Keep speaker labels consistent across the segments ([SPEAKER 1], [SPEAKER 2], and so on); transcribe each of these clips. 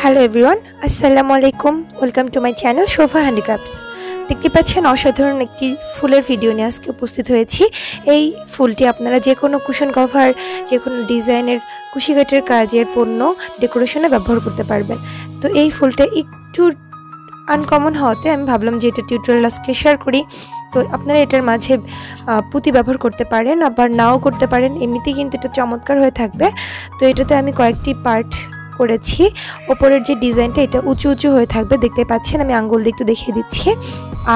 [SPEAKER 1] Hello everyone, আসসালামু আলাইকুম। Welcome to my channel Shobha handicrafts. দেখতে পাচ্ছেন অসাধারণ একটি ফুলের ভিডিও নিয়ে আজকে উপস্থিত হয়েছি। এই ফুলটি আপনারা যে কোনো কুশন কভার, যে কোনো ডিজাইনের কুশিকাটের কাজের পণ্য ডেকোরেশনে ব্যবহার করতে পারবেন। তো এই ফুলটা একটু আনকমন হওয়াতে আমি ভাবলাম যে এটা টিউটোরিয়াল আজকে শেয়ার করি। তো আপনারা এটার মাঝে পুঁতি ব্যবহার করতে পারেন, আবার নাও করতে পারেন। এমনিতেই কিন্তু এটা চমৎকার হয়ে থাকবে। তো এটাতে আমি কয়েকটি পার্ট করেছি। ওপরের যে ডিজাইনটা এটা উঁচু উঁচু হয়ে থাকবে, দেখতে পাচ্ছেন। আমি আঙ্গুল দিয়ে একটু দেখিয়ে দিচ্ছি।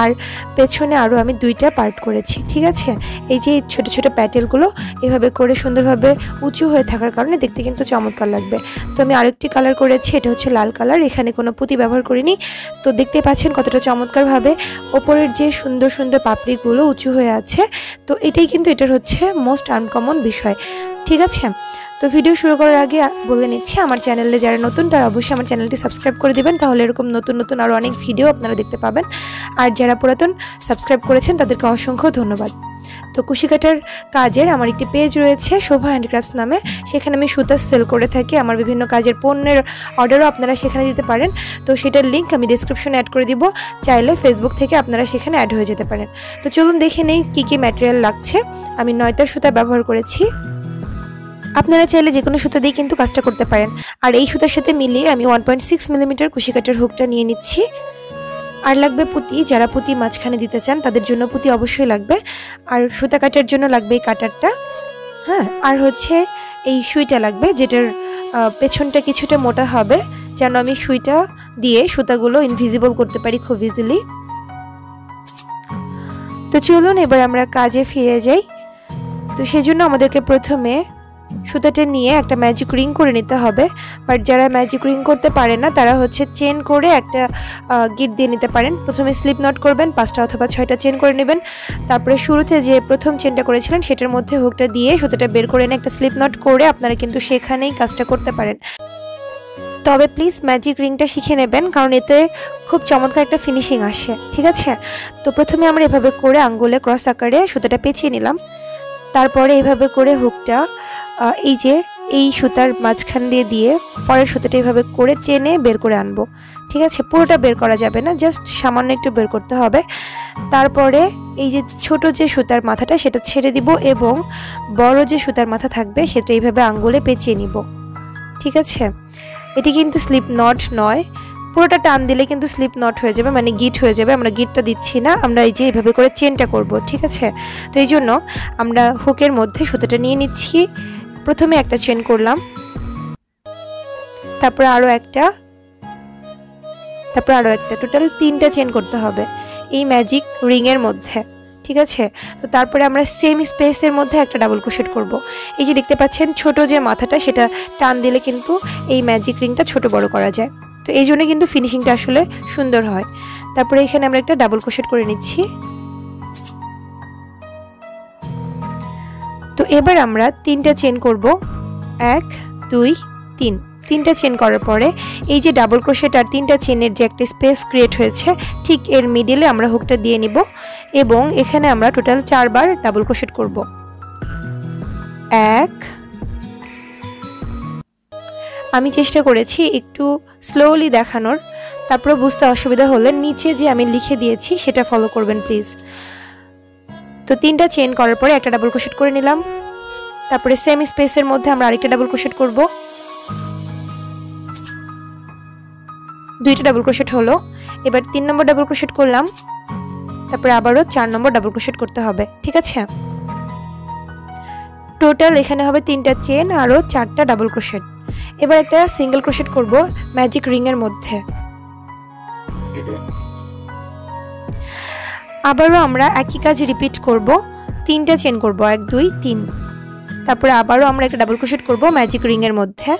[SPEAKER 1] আর পেছনে আরও আমি 2টা পার্ট করেছি, ঠিক আছে। এই যে ছোট ছোট প্যাটেলগুলো এভাবে করে সুন্দরভাবে উঁচু হয়ে থাকার কারণে দেখতে কিন্তু চমৎকার লাগবে। তো আমি আরেকটি কালার করেছি, এটা হচ্ছে লাল কালার। এখানে কোনো পুঁতি ব্যবহার করিনি। তো দেখতে পাচ্ছেন কতটা চমৎকারভাবে ওপরের যে সুন্দর সুন্দর পাপড়িগুলো উঁচু হয়ে আছে। তো এটাই কিন্তু এটার হচ্ছে মোস্ট আনকমন বিষয়, ঠিক আছে। তো ভিডিও শুরু করার আগে বলে নিচ্ছি, আমার চ্যানেলে যারা নতুন তারা অবশ্যই আমার চ্যানেলটি সাবস্ক্রাইব করে দিবেন, তাহলে এরকম নতুন নতুন আরও অনেক ভিডিও আপনারা দেখতে পাবেন। আর যারা পুরাতন সাবস্ক্রাইব করেছেন তাদেরকে অসংখ্য ধন্যবাদ। তো কুশিকাটার কাজের আমার একটি পেজ রয়েছে শোভা হ্যান্ডিক্রাফটস নামে। সেখানে আমি সুতা সেল করে থাকি। আমার বিভিন্ন কাজের পণ্যের অর্ডারও আপনারা সেখানে দিতে পারেন। তো সেটার লিঙ্ক আমি ডিসক্রিপশনে অ্যাড করে দিব। চাইলে ফেসবুক থেকে আপনারা সেখানে অ্যাড হয়ে যেতে পারেন। তো চলুন দেখে নেই কী কী ম্যাটেরিয়াল লাগছে। আমি 9টার সুতা ব্যবহার করেছি। আপনারা চাইলে যে কোনো সুতা দিয়ে কিন্তু কাজটা করতে পারেন। আর এই সুতার সাথে মিলিয়ে আমি 1.6 মিলিমিটার কুশিকাটার হুকটা নিয়ে নিচ্ছি। আর লাগবে পুঁতি। যারা পুঁতি মাঝখানে দিতে চান তাদের জন্য পুঁতি অবশ্যই লাগবে। আর সুতা কাটার জন্য লাগবে এই কাটারটা, হ্যাঁ। আর হচ্ছে এই সুইটা লাগবে, যেটার পেছনটা কিছুটা মোটা হবে, যেন আমি সুইটা দিয়ে সুতাগুলো ইনভিজিবল করতে পারি খুব ইজিলি। তো চলুন এবার আমরা কাজে ফিরে যাই। তো সেজন্য আমাদেরকে প্রথমে সুতাটা নিয়ে একটা ম্যাজিক রিং করে নিতে হবে। বাট যারা ম্যাজিক রিং করতে পারে না তারা হচ্ছে চেন করে একটা গিট দিয়ে নিতে পারেন। প্রথমে স্লিপ নট করবেন, 5টা অথবা 6টা চেন করে নেবেন। তারপরে শুরুতে যে প্রথম চেনটা করেছিলেন সেটার মধ্যে হুকটা দিয়ে সুতাটা বের করে এনে একটা স্লিপ নট করে আপনারা কিন্তু সেখানেই কাজটা করতে পারেন। তবে প্লিজ ম্যাজিক রিংটা শিখে নেবেন, কারণ এতে খুব চমৎকার একটা ফিনিশিং আসে, ঠিক আছে। তো প্রথমে আমরা এভাবে করে আঙ্গুলে ক্রস আকারে সুতাটা পেঁচিয়ে নিলাম। তারপরে এভাবে করে হুকটা এই সুতার মাঝখান দিয়ে পরের সুতাটা এভাবে করে টেনে বের করে আনবো, ঠিক আছে। পুরোটা বের করা যাবে না, জাস্ট সামান্য একটু বের করতে হবে। তারপরে এই যে ছোট যে সুতার মাথাটা সেটা ছেড়ে দিব এবং বড় যে সুতার মাথা থাকবে সেটা এইভাবে আঙ্গুলে পেঁচিয়ে নিব, ঠিক আছে। এটি কিন্তু স্লিপ নট নয়, পুরোটা টান দিলে কিন্তু স্লিপ নট হয়ে যাবে, মানে গিট হয়ে যাবে। আমরা গিটটা দিচ্ছি না, আমরা এই যে এইভাবে করে চেনটা করব, ঠিক আছে। তো এই জন্য আমরা হুকের মধ্যে সুতাটা নিয়ে নিচ্ছি। প্রথমে একটা চেন করলাম, তারপরে আরও একটা, টোটাল 3টা চেন করতে হবে এই ম্যাজিক রিংয়ের মধ্যে, ঠিক আছে। তো তারপরে আমরা সেম স্পেসের মধ্যে একটা ডাবল ক্রোশেট করব। এই যে দেখতে পাচ্ছেন ছোট যে মাথাটা সেটা টান দিলে কিন্তু এই ম্যাজিক রিংটা ছোট বড় করা যায়। তো এই জন্য কিন্তু ফিনিশিংটা আসলে সুন্দর হয়। তারপরে এখানে আমরা একটা ডাবল ক্রোশেট করে নিচ্ছি। তো এবার আমরা 3টা চেন করব, 1 2 3। 3টা চেন করার পরে এই যে ডাবল ক্রোশেট আর 3টা চেনের যে একটা স্পেস ক্রিয়েট হয়েছে, ঠিক এর মিডিলে আমরা হুকটা দিয়ে নিব এবং এখানে আমরা টোটাল 4 বার ডাবল ক্রোশেট করব। 1, আমি চেষ্টা করেছি একটু স্লোলি দেখানোর, তারপরে বুঝতে অসুবিধা হলে নিচে যে আমি লিখে দিয়েছি সেটা ফলো করবেন প্লিজ। তো 3টা চেন করার পরে একটা ডাবল ক্রোশেট করে নিলাম। তারপরে সেম স্পেসের মধ্যে আমরা আরেকটা ডাবল ক্রোশেট করব। 2টা ডাবল ক্রোশেট হলো। এবার 3 নম্বর ডাবল ক্রোশেট করলাম, তারপরে আবারও 4 নম্বর ডাবল ক্রোশেট করতে হবে, ঠিক আছে। টোটাল এখানে হবে 3টা চেন আরও 4টা ডাবল ক্রোশেট। এবার একটা সিঙ্গেল ক্রোশেট করব ম্যাজিক রিংয়ের মধ্যে। আবারও আমরা একই কাজ রিপিট করব, 3টা চেন করব, 1 2 3। তারপরে আবারও আমরা একটা ডাবল ক্রোশেট করব ম্যাজিক রিংয়ের মধ্যে।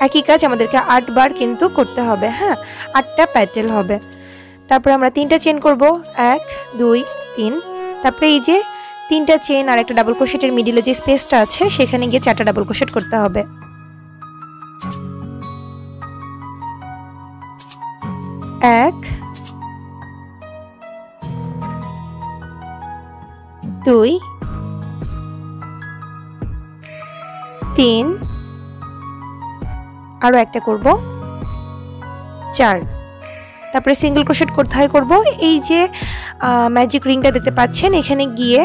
[SPEAKER 1] একই কাজ আমাদেরকে 8 বার কিন্তু করতে হবে, হ্যাঁ, 8টা প্যাটেল হবে। তারপরে আমরা 3টা চেন করব, 1 2 3। তারপরে এই যে 3টা চেন আর একটা ডাবল ক্রোশেটের মিডিলে যে স্পেসটা আছে সেখানে গিয়ে 4টা ডাবল ক্রোশেট করতে হবে। 1 2 3 আরও একটা করব 4। তারপরে সিঙ্গেল ক্রোশেট কোথায় করব, এই যে ম্যাজিক রিংটা দেখতে পাচ্ছেন এখানে গিয়ে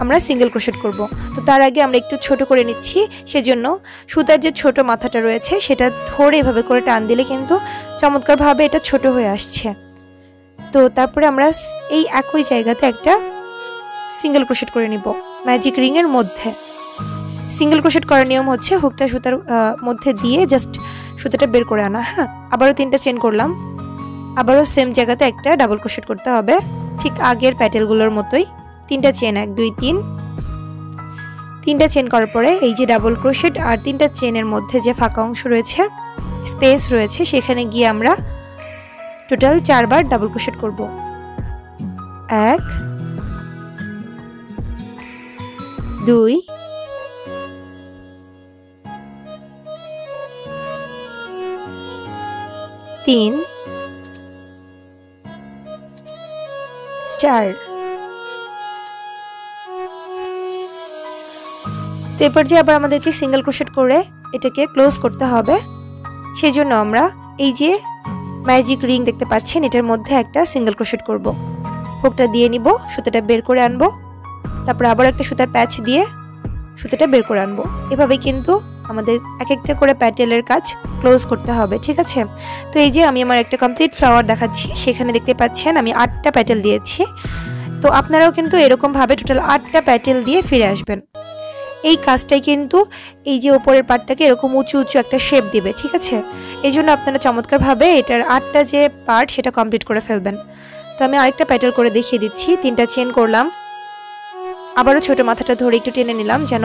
[SPEAKER 1] আমরা সিঙ্গেল ক্রোশেট করব। তো তার আগে আমরা একটু ছোট করে নিচ্ছি, সেজন্য সুতার যে ছোট মাথাটা রয়েছে সেটা ধরে এভাবে করে টান দিলে কিন্তু চমৎকারভাবে এটা ছোট হয়ে আসছে। তো তারপরে আমরা এই একই জায়গাতে একটা সিঙ্গেল ক্রোশেট করে নিব ম্যাজিক রিংয়ের মধ্যে। সিঙ্গেল ক্রোশেট করার নিয়ম হচ্ছে হুকটা সুতার মধ্যে দিয়ে জাস্ট সুতাটা বের করে আনা। হ্যাঁ, আবারও 3টা চেন করলাম, আবারও সেম জায়গাতে একটা ডাবল ক্রোশেট করতে হবে, ঠিক আগের প্যাটেলগুলোর মতোই। 3টা চেন, 1 2 3, 3টা চেন করার পরে এই যে ডাবল ক্রোশেট আর 3টা চেনের মধ্যে যে ফাঁকা অংশ রয়েছে, স্পেস রয়েছে, সেখানে গিয়ে আমরা টোটাল 4 বার ডাবল ক্রোশেট করব। 1 2 3 4। তো এরপর যে আবার আমাদেরকে সিঙ্গেল ক্রোশেট করে এটাকে ক্লোজ করতে হবে, সেই জন্য আমরা এই যে ম্যাজিক রিং দেখতে পাচ্ছেন এটার মধ্যে একটা সিঙ্গেল ক্রোশেট করব। হুকটা দিয়ে নিব, সুতাটা বের করে আনবো, তারপর আবার একটা সুতার প্যাচ দিয়ে সুতাটা বের করে আনবো। এভাবে কিন্তু আমাদের এক একটা করে প্যাটেলের কাজ ক্লোজ করতে হবে, ঠিক আছে। তো এই যে আমি আমার একটা কমপ্লিট ফ্লাওয়ার দেখাচ্ছি, সেখানে দেখতে পাচ্ছেন আমি 8টা প্যাটেল দিয়েছি। তো আপনারাও কিন্তু এরকমভাবে টোটাল 8টা প্যাটেল দিয়ে ফিরে আসবেন। এই কাজটাই কিন্তু এই যে উপরের পার্টটাকে এরকম উঁচু উঁচু একটা শেপ দিবে, ঠিক আছে। এই জন্য আপনারা চমৎকারভাবে এটার 8টা যে পার্ট সেটা কমপ্লিট করে ফেলবেন। তো আমি আরেকটা প্যাটেল করে দেখিয়ে দিচ্ছি। 3টা চেন করলাম, আবারও ছোট মাথাটা ধরে একটু টেনে নিলাম যেন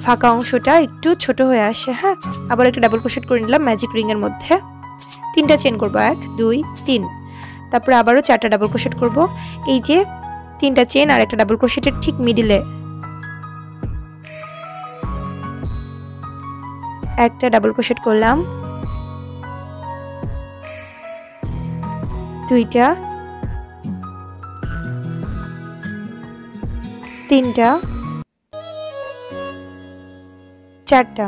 [SPEAKER 1] ফাঁকা অংশটা একটু ছোট হয়ে আসে। হ্যাঁ, আবার একটা ডাবল ক্রোশেট করে নিলাম ম্যাজিক রিংয়ের মধ্যে। 3টা চেন করব, 1 2 3, তারপরে আবারও 4টা ডাবল ক্রোশেট করব। এই যে 3টা চেন আর একটা ডাবল ক্রোশেটের ঠিক মিডিলে একটা ডাবল ক্রোশেট করলাম, 2টা 3টা 4টা।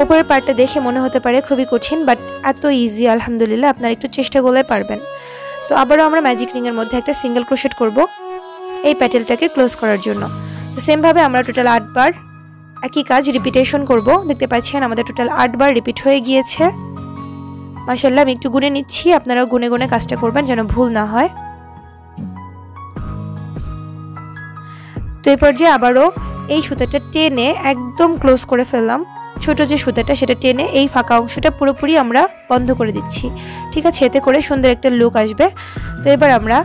[SPEAKER 1] উপরের পার্টটা দেখে মনে হতে পারে খুবই কঠিন, বাট এত ইজি আলহামদুলিল্লাহ, আপনারা একটু চেষ্টা করলে পারবেন। তো আবারও আমরা ম্যাজিক রিংয়ের মধ্যে একটা সিঙ্গেল ক্রোশেট করব এই প্যাটেলটাকে ক্লোজ করার জন্য। তো সেমভাবে আমরা টোটাল 8 বার একই কাজ রিপিটেশন করব। দেখতে পাচ্ছেন আমাদের টোটাল 8 বার রিপিট হয়ে গিয়েছে। মাশাআল্লাহ, আমি একটু গুনে নিচ্ছি, আপনারাও গুনে গুনে কাজটা করবেন যেন ভুল না হয়। তো এই পর্যায়ে আবারও এই সুতাটা টেনে একদম ক্লোজ করে ফেললাম। ছোট যে সুতাটা সেটা টেনে এই ফাঁকা অংশটা পুরোপুরি আমরা বন্ধ করে দিচ্ছি, ঠিক আছে। এতে করে সুন্দর একটা লুক আসবে। তো এবার আমরা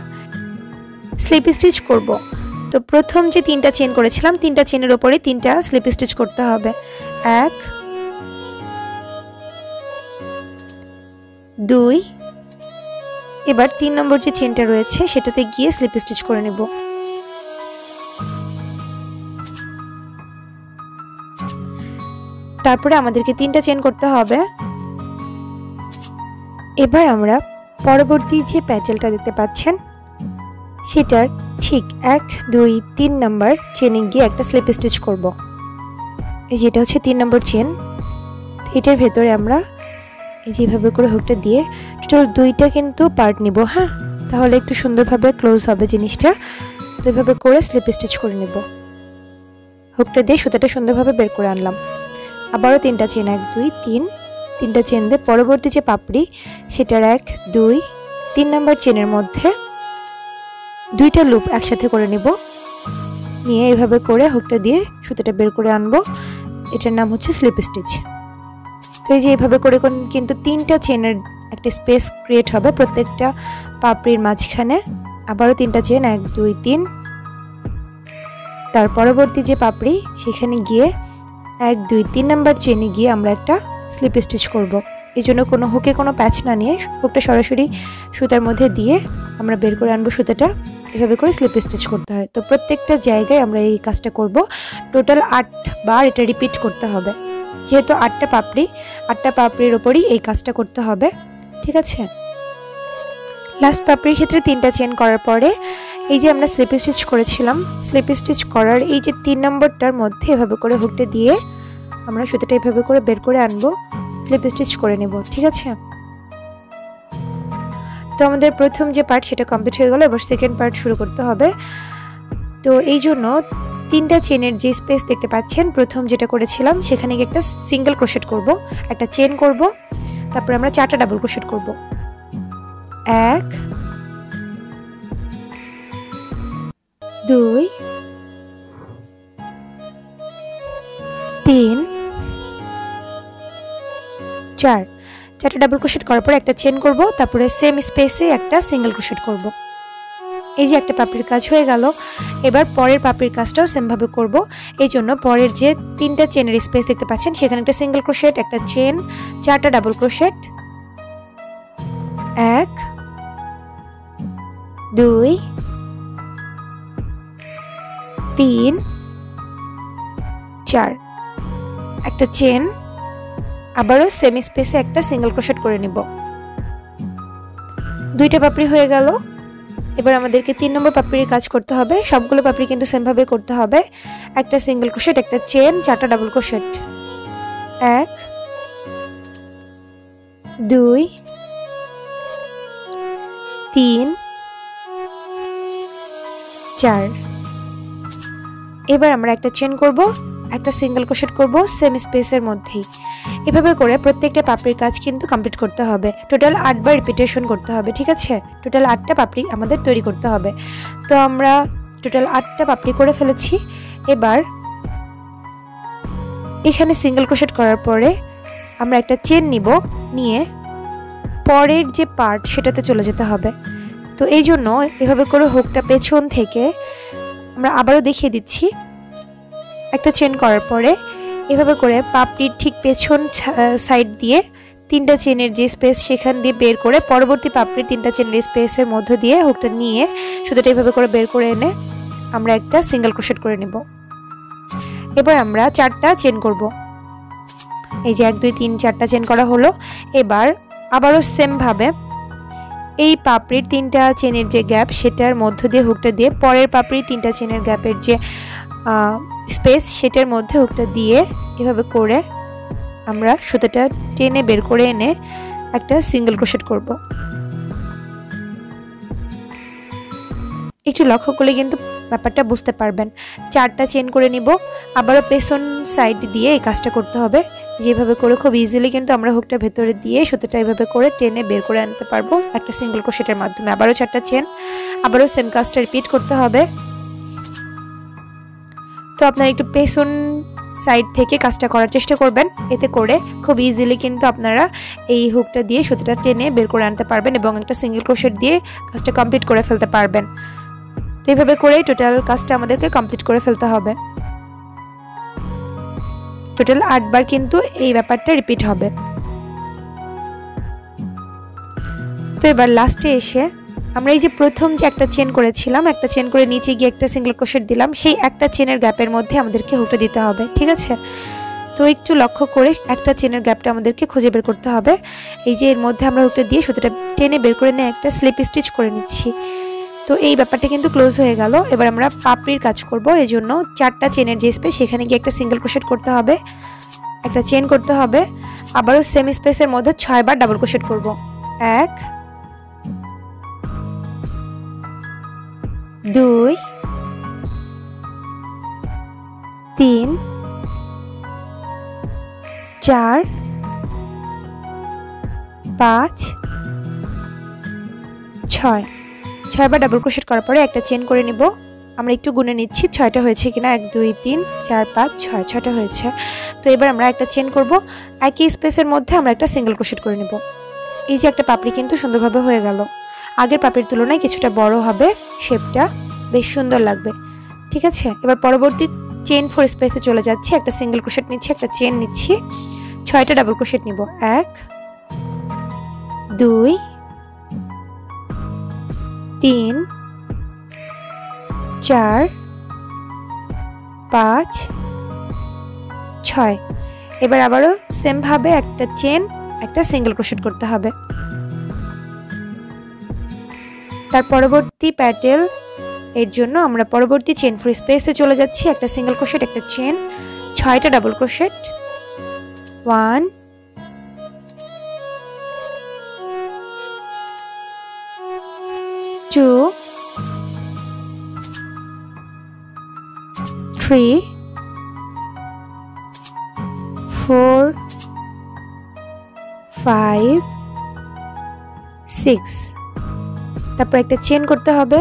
[SPEAKER 1] স্লিপ স্টিচ করব। তো প্রথম যে 3টা চেন করেছিলাম, 3টা চেনের উপরে 3টা স্লিপ স্টিচ করতে হবে। 1 2, এবার 3 নম্বর যে চেনটা রয়েছে সেটাতে গিয়ে স্লিপ স্টিচ করে নেব। তারপরে আমাদেরকে 3টা চেন করতে হবে। এবার আমরা পরবর্তী যে প্যাটেলটা দেখতে পাচ্ছেন সেটার ঠিক 1 2 3 নাম্বার চেনে গিয়ে একটা স্লিপ স্টিচ করব। এই যেটা হচ্ছে 3 নম্বর চেন। এটার ভেতরে আমরা এই যেভাবে করে হুকটা দিয়ে টোটাল 2টা কিন্তু পার্ট নিব। হ্যাঁ, তাহলে একটু সুন্দরভাবে ক্লোজ হবে জিনিসটা। তো এভাবে করে স্লিপ স্টিচ করে নেব। হুকটা দিয়ে সুতাটা সুন্দরভাবে বের করে আনলাম। আবারও 3টা চেন, 1 2 3, 3টা চেন দিয়ে পরবর্তী যে পাপড়ি সেটার 1 2 3 নাম্বার চেনের মধ্যে 2টা লুপ একসাথে করে নেব। নিয়ে এইভাবে করে হুকটা দিয়ে সুতাটা বের করে আনবো। এটার নাম হচ্ছে স্লিপ স্টিচ। তো এই যে এইভাবে করে কিন্তু 3টা চেনের একটা স্পেস ক্রিয়েট হবে প্রত্যেকটা পাপড়ির মাঝখানে। আবারও 3টা চেন, 1 2 3, তার পরবর্তী যে পাপড়ি সেখানে গিয়ে 1 2 3 নাম্বার চেনে গিয়ে আমরা একটা স্লিপ স্টিচ করব। এই জন্য কোনো হুকে কোনো প্যাচ না নিয়ে হুকটা সরাসরি সুতার মধ্যে দিয়ে আমরা বের করে আনবো সুতাটা। এভাবে করে স্লিপ স্টিচ করতে হয়। তো প্রত্যেকটা জায়গায় আমরা এই কাজটা করব। টোটাল 8 বার এটা রিপিট করতে হবে, যেহেতু 8টা পাপড়ির ওপরই এই কাজটা করতে হবে, ঠিক আছে। লাস্ট পাপড়ির ক্ষেত্রে 3টা চেন করার পরে এই যে আমরা স্লিপ স্টিচ করেছিলাম, স্লিপ স্টিচ করার এই যে 3 নম্বরটার মধ্যে এভাবে করে হুকটা দিয়ে আমরা সুতোটা এইভাবে করে বের করে আনবো, স্লিপ স্টিচ করে নেব। ঠিক আছে, তো আমাদের প্রথম যে পার্ট সেটা কমপ্লিট হয়ে গেল। এবার সেকেন্ড পার্ট শুরু করতে হবে। তো এই জন্য 3টা চেনের যে স্পেস দেখতে পাচ্ছেন, প্রথম যেটা করেছিলাম সেখানে একটা সিঙ্গেল ক্রোশেট করব, একটা চেন করব, তারপর আমরা 4টা ডাবল ক্রোশেট করব। 1 2 3 4, 4টা ডাবল ক্রোশেট করার পর একটা চেন করব, তারপরে সেম স্পেসে একটা সিঙ্গেল ক্রোশেট করব। এই যে একটা পাপড়ির কাজ হয়ে গেল। এবার পরের পাপড়ির কাজটাও সেম ভাবে করব। এই জন্য পরের যে 3টা চেনের স্পেস দেখতে পাচ্ছেন সেখানে একটা সিঙ্গেল ক্রোশেট, একটা চেন, 4টা ডাবল ক্রোশেট, 1 2 3 4, একটা চেন, আবারও সেম স্পেসে একটা সিঙ্গেল ক্রোশেট করে নিব। 2টা পাপড়ি হয়ে গেল। এবার আমাদেরকে 3 নম্বর পাপড়ির কাজ করতে হবে। সবগুলো পাপড়ি কিন্তু সেম ভাবে করতে হবে। একটা সিঙ্গেল ক্রোশেট, একটা চেন, 4টা ডাবল ক্রোশেট, 1 2 3 4। এবার আমরা একটা চেন করব, একটা সিঙ্গেল ক্রোশেট করব সেম স্পেসের মধ্যেই। এভাবে করে প্রত্যেকটা পাপড়ির কাজ কিন্তু কমপ্লিট করতে হবে। টোটাল 8 বার রিপিটেশন করতে হবে। ঠিক আছে, টোটাল 8টা পাপড়ি আমাদের তৈরি করতে হবে। তো আমরা টোটাল 8টা পাপড়ি করে ফেলেছি। এবার এখানে সিঙ্গেল ক্রোশেট করার পরে আমরা একটা চেন নিব, নিয়ে পরের যে পার্ট সেটাতে চলে যেতে হবে। তো এই জন্য এভাবে করে হুকটা পেছন থেকে আমরা আবারও দেখিয়ে দিচ্ছি। একটা চেন করার পরে এভাবে করে পাপড়ির ঠিক পেছন সাইড দিয়ে 3টা চেনের যে স্পেস সেখান দিয়ে বের করে পরবর্তী পাপড়ির 3টা চেনের স্পেসের মধ্য দিয়ে হুকটা নিয়ে সুতোটা এভাবে করে বের করে এনে আমরা একটা সিঙ্গেল ক্রোশেট করে নেব। এবার আমরা 4টা চেন করব। এই যে 1 2 3 4টা চেন করা হলো। এবার আবারও সেম ভাবে এই পাপড়ির 3টা চেনের যে গ্যাপ সেটার মধ্য দিয়ে হুকটা দিয়ে পরের পাপড়ির 3টা চেনের গ্যাপের যে স্পেস সেটার মধ্যে হুকটা দিয়ে এভাবে করে আমরা সুতোটা টেনে বের করে এনে একটা সিঙ্গেল ক্রোশেট করব। একটু লক্ষ্য করলে কিন্তু ব্যাপারটা বুঝতে পারবেন। 4টা চেন করে নিব, আবারও পেছন সাইড দিয়ে এই কাজটা করতে হবে। যেভাবে করে খুব ইজিলি কিন্তু আমরা হুকটা ভেতরে দিয়ে সুতোটা এইভাবে করে টেনে বের করে আনতে পারবো একটা সিঙ্গেল ক্রোশেটের মাধ্যমে। আবারও 4টা চেন, আবারও সেম কাজটা রিপিট করতে হবে। তো আপনারা একটু পেছন সাইড থেকে কাজটা করার চেষ্টা করবেন, এতে করে খুব ইজিলি কিন্তু আপনারা এই হুকটা দিয়ে সুতোটা টেনে বের করে আনতে পারবেন এবং একটা সিঙ্গেল ক্রোশেট দিয়ে কাজটা কমপ্লিট করে ফেলতে পারবেন। তো এইভাবে করেই টোটাল কাজটা আমাদেরকে কমপ্লিট করে ফেলতে হবে। টোটাল 8 বার কিন্তু এই ব্যাপারটা রিপিট হবে। তো এবার লাস্টে এসে আমরা এই যে প্রথম যে একটা চেন করেছিলাম, একটা চেন করে নিচে গিয়ে একটা সিঙ্গেল ক্রোশেট দিলাম, সেই একটা চেনের গ্যাপের মধ্যে আমাদেরকে হুকটা দিতে হবে। ঠিক আছে, তো একটু লক্ষ্য করে একটা চেনের গ্যাপটা আমাদেরকে খুঁজে বের করতে হবে। এই যে এর মধ্যে আমরা হুকটা দিয়ে সুতোটা টেনে বের করে নিয়ে একটা স্লিপ স্টিচ করে নিচ্ছি। তো এই ব্যাপারটা কিন্তু ক্লোজ হয়ে গেল। এবার আমরা পাপড়ির কাজ করব। এই জন্য 4টা চেনের যে স্পেস সেখানে গিয়ে একটা সিঙ্গেল ক্রোশেট করতে হবে, একটা চেন করতে হবে, আবারও সেম স্পেসের মধ্যে 6 বার ডাবল ক্রোশেট করব। 1 2 3 4 5 6। 6 বার ডাবল ক্রোশেট করার পরে একটা চেন করে নিব। আমরা একটু গুনে নিচ্ছি 6টা হয়েছে কিনা। 1 2 3 4 5 6, 6টা হয়েছে। তো এবার আমরা একটা চেন করব, একই স্পেসের মধ্যে আমরা একটা সিঙ্গেল ক্রোশেট করে নিব। এই যে একটা পাপড়ি কিন্তু সুন্দরভাবে হয়ে গেল। আগের পাপড়ির তুলনায় কিছুটা বড় হবে, শেপটা বেশ সুন্দর লাগবে। ঠিক আছে, এবার পরবর্তী চেন 4 স্পেসে চলে যাচ্ছি। একটা সিঙ্গেল ক্রোশেট নিচ্ছি, একটা চেন নিচ্ছি, 6টা ডাবল ক্রোশেট নিব। 1 2 3 4 5 6। এবার আবারও সেম ভাবে একটা চেন, একটা সিঙ্গেল ক্রোশেট করতে হবে। তার পরবর্তী প্যাটেল এর জন্য আমরা পরবর্তী চেন 4 স্পেসে চলে যাচ্ছি। একটা সিঙ্গেল ক্রোশেট, একটা চেন, 6টা ডাবল ক্রোশেট, 1 2 3 4 5 6 তারপর একটা চেন করতে হবে।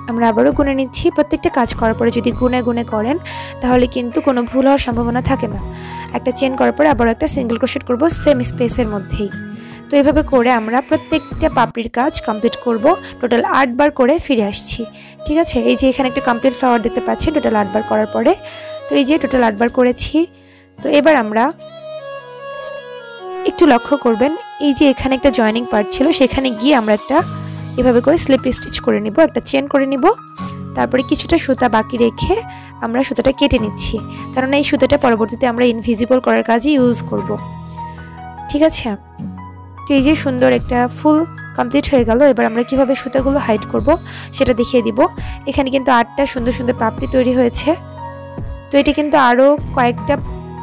[SPEAKER 1] আমরা আবারও গুনে নিচ্ছি। প্রত্যেকটা কাজ করার পরে যদি গুনে গুনে করেন তাহলে কিন্তু কোনো ভুল হওয়ার সম্ভাবনা থাকে না। একটা চেন করার পরে আবারও একটা সিঙ্গেল ক্রোশেট করব সেম স্পেসের মধ্যেই। তো এইভাবে করে আমরা প্রত্যেকটা পাপড়ির কাজ কমপ্লিট করব। টোটাল 8 বার করে ফিরে আসছি। ঠিক আছে, এই যে এখানে একটা কমপ্লিট ফ্লাওয়ার দেখতে পাচ্ছেন টোটাল 8 বার করার পরে। তো এই যে টোটাল 8 বার করেছি। তো এবার আমরা একটু লক্ষ্য করবেন, এই যে এখানে একটা জয়েনিং পার্ট ছিল, সেখানে গিয়ে আমরা একটা এভাবে করে স্লিপ স্টিচ করে নিব, একটা চেন করে নিব। তারপরে কিছুটা সুতা বাকি রেখে আমরা সুতাটা কেটে নিচ্ছি, কারণ এই সুতাটা পরবর্তীতে আমরা ইনভিজিবল করার কাজে ইউজ করব। ঠিক আছে, তো এই যে সুন্দর একটা ফুল কমপ্লিট হয়ে গেল। এবার আমরা কিভাবে সুতাগুলো হাইড করব সেটা দেখিয়ে দিব। এখানে কিন্তু 8টা সুন্দর সুন্দর পাপড়ি তৈরি হয়েছে। তো এটা কিন্তু আরও কয়েকটা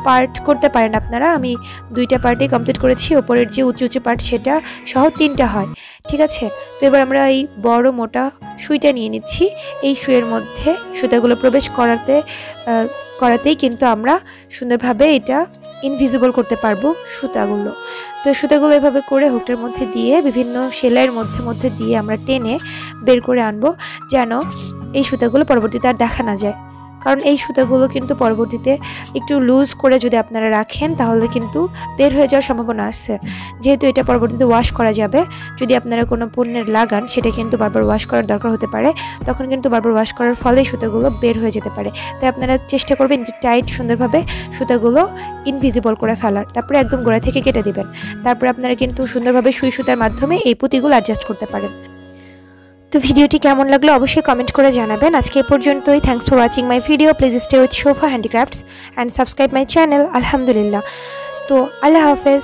[SPEAKER 1] পার্ট করতে পারেন আপনারা। আমি 2টা পার্টই কমপ্লিট করেছি। ওপরের যে উঁচু উঁচু পার্ট সেটা সহ 3টা হয়। ঠিক আছে, তো এবার আমরা এই বড় মোটা সুইটা নিয়ে নিচ্ছি। এই সুইয়ের মধ্যে সুতাগুলো প্রবেশ করাতেই কিন্তু আমরা সুন্দরভাবে এটা ইনভিজিবল করতে পারবো সুতাগুলো। তো সুতাগুলো এভাবে করে হুকটার মধ্যে দিয়ে বিভিন্ন সেলাইয়ের মধ্যে দিয়ে আমরা টেনে বের করে আনবো, যেন এই সুতাগুলো পরবর্তীতে আর দেখা না যায়। কারণ এই সুতাগুলো কিন্তু পরবর্তীতে একটু লুজ করে যদি আপনারা রাখেন তাহলে কিন্তু বের হয়ে যাওয়ার সম্ভাবনা আছে। যেহেতু এটা পরবর্তীতে ওয়াশ করা যাবে, যদি আপনারা কোনো পণ্যের লাগান সেটা কিন্তু বারবার ওয়াশ করার দরকার হতে পারে, তখন কিন্তু বারবার ওয়াশ করার ফলে সুতাগুলো বের হয়ে যেতে পারে। তাই আপনারা চেষ্টা করবেন টাইট সুন্দরভাবে সুতাগুলো ইনভিজিবল করে ফেলার, তারপরে একদম গোড়া থেকে কেটে দিবেন। তারপরে আপনারা কিন্তু সুন্দরভাবে সুই সুতার মাধ্যমে এই পুঁতিগুলো অ্যাডজাস্ট করতে পারেন। তো ভিডিওটি কেমন লাগলো অবশ্যই কমেন্ট করে জানাবেন। আজকে এ পর্যন্তই। Thanks for watching my video. Please stay with Shobha handicrafts and subscribe my channel. আলহামদুলিল্লাহ। তো আল্লাহ হাফেজ।